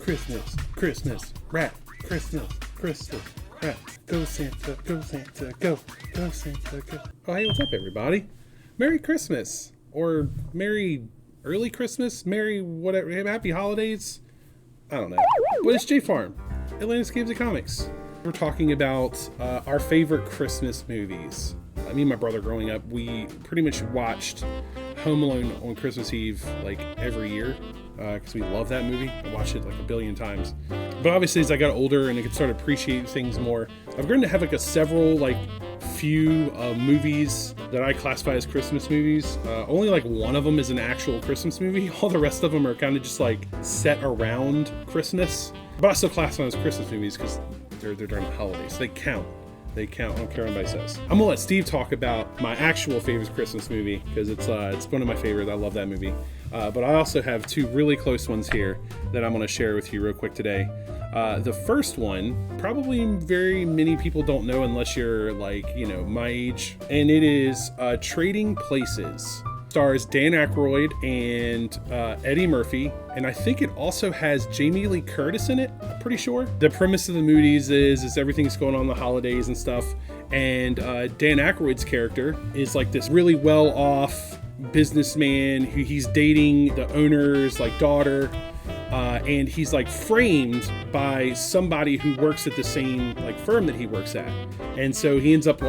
Christmas, Christmas, rap, Christmas, Christmas, rap. Go Santa, go Santa, go, go Santa, go. Oh, hey, what's up, everybody? Merry Christmas, or Merry Early Christmas, Merry whatever, Happy Holidays. I don't know. What is J Farm? Atlantis Games and Comics. We're talking about our favorite Christmas movies. Me and my brother growing up, we pretty much watched Home Alone on Christmas Eve like every year because we love that movie. I watched it like a billion times. But obviously as I got older and I could start to appreciate things more, I've grown to have like few movies that I classify as Christmas movies. Only like one of them is an actual Christmas movie. All the rest of them are kind of just like set around Christmas. But I still classify them as Christmas movies because they're during the holidays. They count. They count. I don't care what anybody says. I'm gonna let Steve talk about my actual favorite Christmas movie because it's one of my favorites. I love that movie. But I also have two really close ones here that I'm gonna share with you real quick today. The first one, probably very many people don't know unless you're my age, and it is Trading Places. Stars Dan Aykroyd and Eddie Murphy, and I think it also has Jamie Lee Curtis in it, I'm pretty sure. The premise of the movies is everything's going on in the holidays and stuff, and Dan Aykroyd's character is like this really well-off businessman who he's dating the owner's daughter, and he's framed by somebody who works at the same firm that he works at, and so he ends up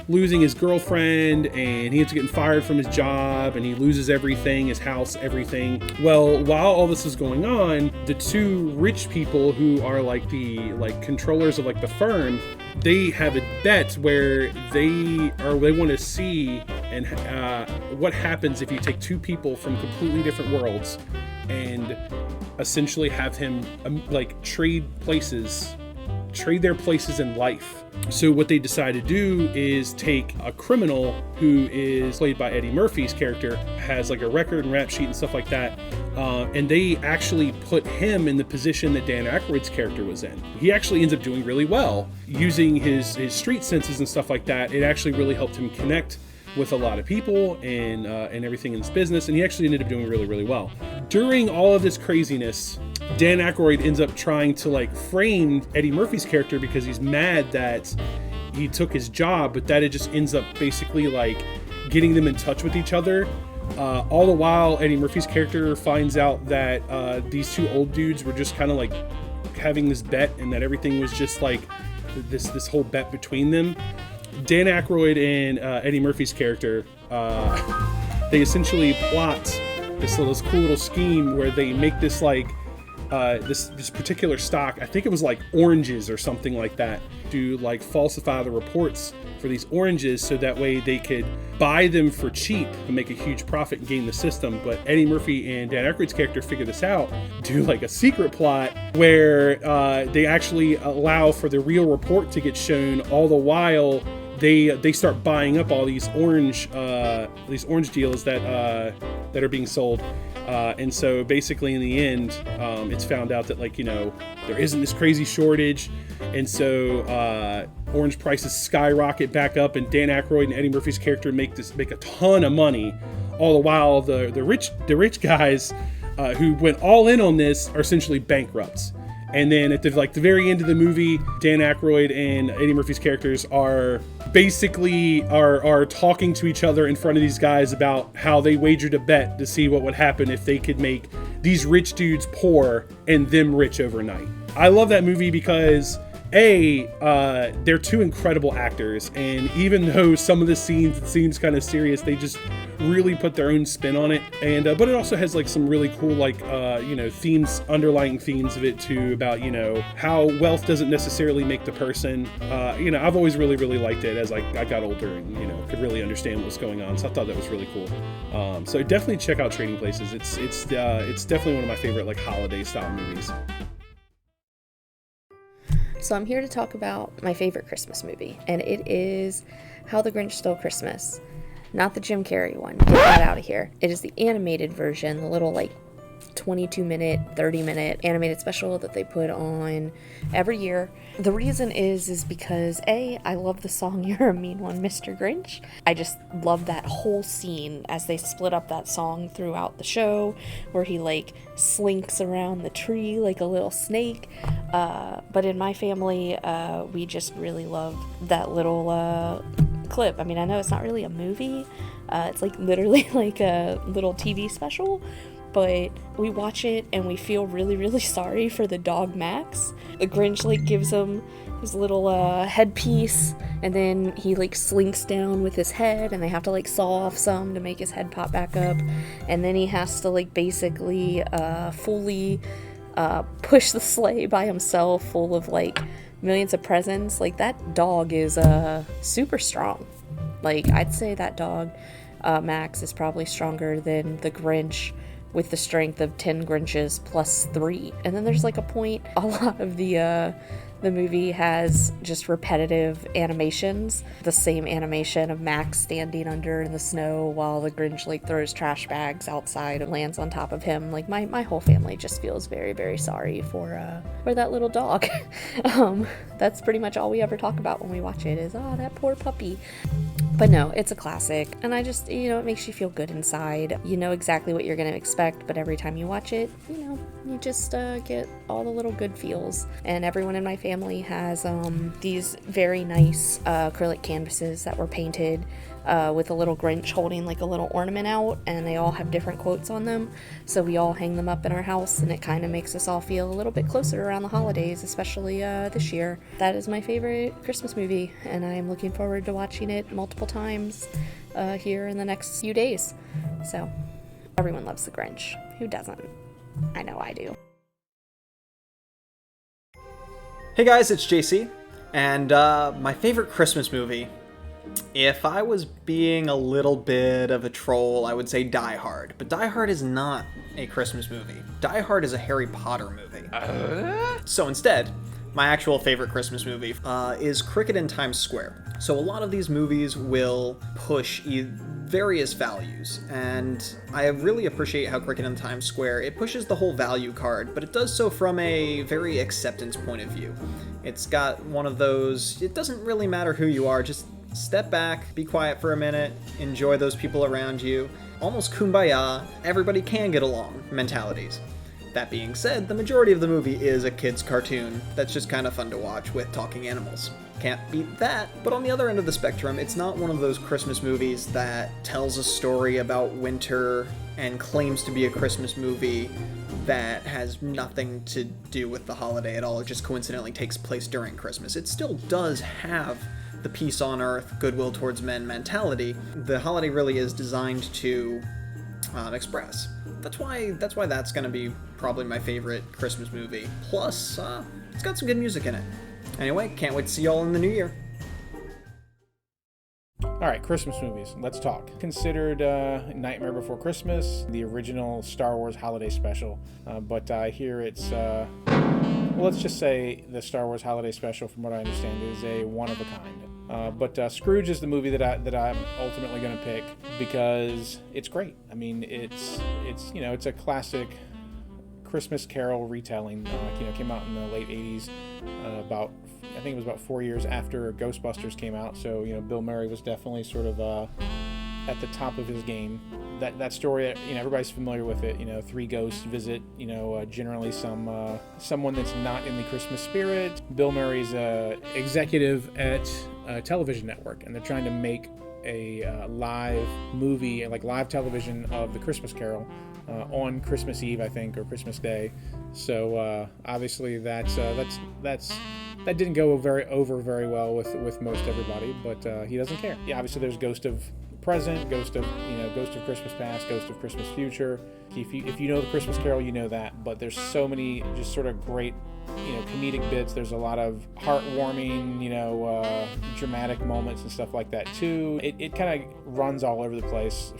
losing his girlfriend, and he ends up getting fired from his job, and he loses everything, his house, everything. Well, while all this is going on, the two rich people who are the controllers of the firm, they have a bet where they want to see and what happens if you take two people from completely different worlds and essentially have him trade their places in life. So what they decide to do is take a criminal who is played by Eddie Murphy's character, has a record and rap sheet and stuff like that, and they actually put him in the position that Dan Aykroyd's character was in. He actually ends up doing really well. Using his street senses and stuff like that, it actually really helped him connect with a lot of people and everything in this business, and he actually ended up doing really, really well. During all of this craziness, Dan Aykroyd ends up trying to frame Eddie Murphy's character because he's mad that he took his job, but that it just ends up basically getting them in touch with each other. All the while, Eddie Murphy's character finds out that these two old dudes were just kind of having this bet, and that everything was just this whole bet between them. Dan Aykroyd and Eddie Murphy's character, they essentially plot this cool little scheme where they make this this particular stock, I think it was oranges or something like that, to falsify the reports for these oranges so that way they could buy them for cheap and make a huge profit and game the system. But Eddie Murphy and Dan Aykroyd's character figure this out, do a secret plot where they actually allow for the real report to get shown, all the while they start buying up all these orange deals that are being sold, and so basically in the end, it's found out that there isn't this crazy shortage, and so orange prices skyrocket back up, and Dan Aykroyd and Eddie Murphy's character make a ton of money, all the while the rich guys who went all in on this are essentially bankrupts. And then at the very end of the movie, Dan Aykroyd and Eddie Murphy's characters are basically are talking to each other in front of these guys about how they wagered a bet to see what would happen if they could make these rich dudes poor and them rich overnight. I love that movie because they're two incredible actors, and even though some of the scenes it seems kind of serious, they just really put their own spin on it. And but it also has some really cool themes, underlying themes of it too, about how wealth doesn't necessarily make the person. I've always really, really liked it as I got older and could really understand what was going on. So I thought that was really cool. So definitely check out Trading Places. It's definitely one of my favorite holiday style movies. So I'm here to talk about my favorite Christmas movie, and it is How the Grinch Stole Christmas. Not the Jim Carrey one. Get that out of here. It is the animated version, the little 22-minute, 30-minute animated special that they put on every year. The reason is because I love the song You're a Mean One, Mr. Grinch. I just love that whole scene as they split up that song throughout the show, where he like slinks around the tree like a little snake. But in my family, we just really love that little clip. I mean, I know it's not really a movie. It's like literally like a little TV special, but we watch it and we feel really, really sorry for the dog Max. The Grinch like gives him his little headpiece, and then he like slinks down with his head, and they have to like saw off some to make his head pop back up, and then he has to like basically fully push the sleigh by himself, full of like millions of presents. Like, that dog is super strong. Like, I'd say that dog, Max, is probably stronger than the Grinch, with the strength of 10 Grinches plus 3. And then there's like a point, a lot of the movie has just repetitive animations. The same animation of Max standing under in the snow while the Grinch like throws trash bags outside and lands on top of him. Like, my whole family just feels very, very sorry for that little dog. That's pretty much all we ever talk about when we watch it is, oh, that poor puppy. But no, it's a classic, and I just, it makes you feel good inside. You know exactly what you're going to expect, but every time you watch it, you just get all the little good feels. And everyone in my family has these very nice acrylic canvases that were painted with a little Grinch holding like a little ornament out, and they all have different quotes on them. So we all hang them up in our house, and it kind of makes us all feel a little bit closer around the holidays, especially this year. That is my favorite Christmas movie, and I'm looking forward to watching it multiple times here in the next few days. So everyone loves the Grinch. Who doesn't? I know I do. Hey guys, it's JC, and my favorite Christmas movie, if I was being a little bit of a troll, I would say Die Hard. But Die Hard is not a Christmas movie. Die Hard is a Harry Potter movie. So instead, my actual favorite Christmas movie is Cricket in Times Square. So a lot of these movies will push various values, and I really appreciate how Cricket in Times Square, it pushes the whole value card, but it does so from a very acceptance point of view. It's got one of those, it doesn't really matter who you are, just step back, be quiet for a minute, enjoy those people around you, almost kumbaya, everybody can get along mentalities. That being said, the majority of the movie is a kid's cartoon that's just kind of fun to watch with talking animals. Can't beat that, but on the other end of the spectrum, it's not one of those Christmas movies that tells a story about winter and claims to be a Christmas movie that has nothing to do with the holiday at all. It just coincidentally takes place during Christmas. It still does have the peace on earth, goodwill towards men mentality. The holiday really is designed to express. That's why that's going to be probably my favorite Christmas movie. Plus, it's got some good music in it. Anyway, can't wait to see y'all in the new year. All right, Christmas movies. Let's talk. Considered Nightmare Before Christmas, the original Star Wars holiday special, but I hear it's, let's just say the Star Wars holiday special, from what I understand, is a one of a kind. But Scrooge is the movie that I'm ultimately going to pick because it's great. I mean, it's a classic Christmas Carol retelling. Came out in the late 80s, I think it was about 4 years after Ghostbusters came out. So Bill Murray was definitely sort of at the top of his game. That story, everybody's familiar with it. Three ghosts visit, generally someone that's not in the Christmas spirit. Bill Murray's executive at a television network, and they're trying to make a live movie, like live television of the Christmas Carol on Christmas Eve, I think, or Christmas Day. So obviously that didn't go very well with most everybody, but he doesn't care. Yeah, obviously there's Ghost of Present, Ghost of Christmas Past, Ghost of Christmas Future. If you know the Christmas Carol, you know that. But there's so many just sort of great, comedic bits. There's a lot of heartwarming, dramatic moments and stuff like that too. It kind of runs all over the place,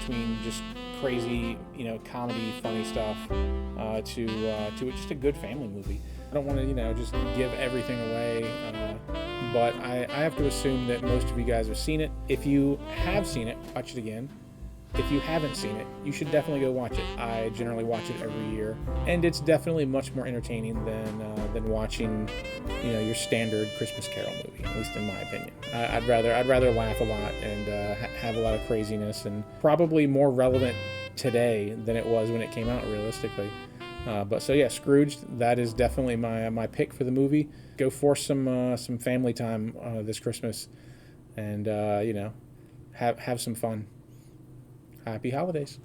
between just crazy, comedy, funny stuff, to just a good family movie. I don't want to, just give everything away, but I have to assume that most of you guys have seen it. If you have seen it, watch it again. if you haven't seen it, you should definitely go watch it. I generally watch it every year, and it's definitely much more entertaining than watching, your standard Christmas Carol movie. At least in my opinion, I'd rather laugh a lot and have a lot of craziness, and probably more relevant today than it was when it came out. Realistically. But so yeah, Scrooge. That is definitely my pick for the movie. Go force some family time this Christmas, and have some fun. Happy holidays.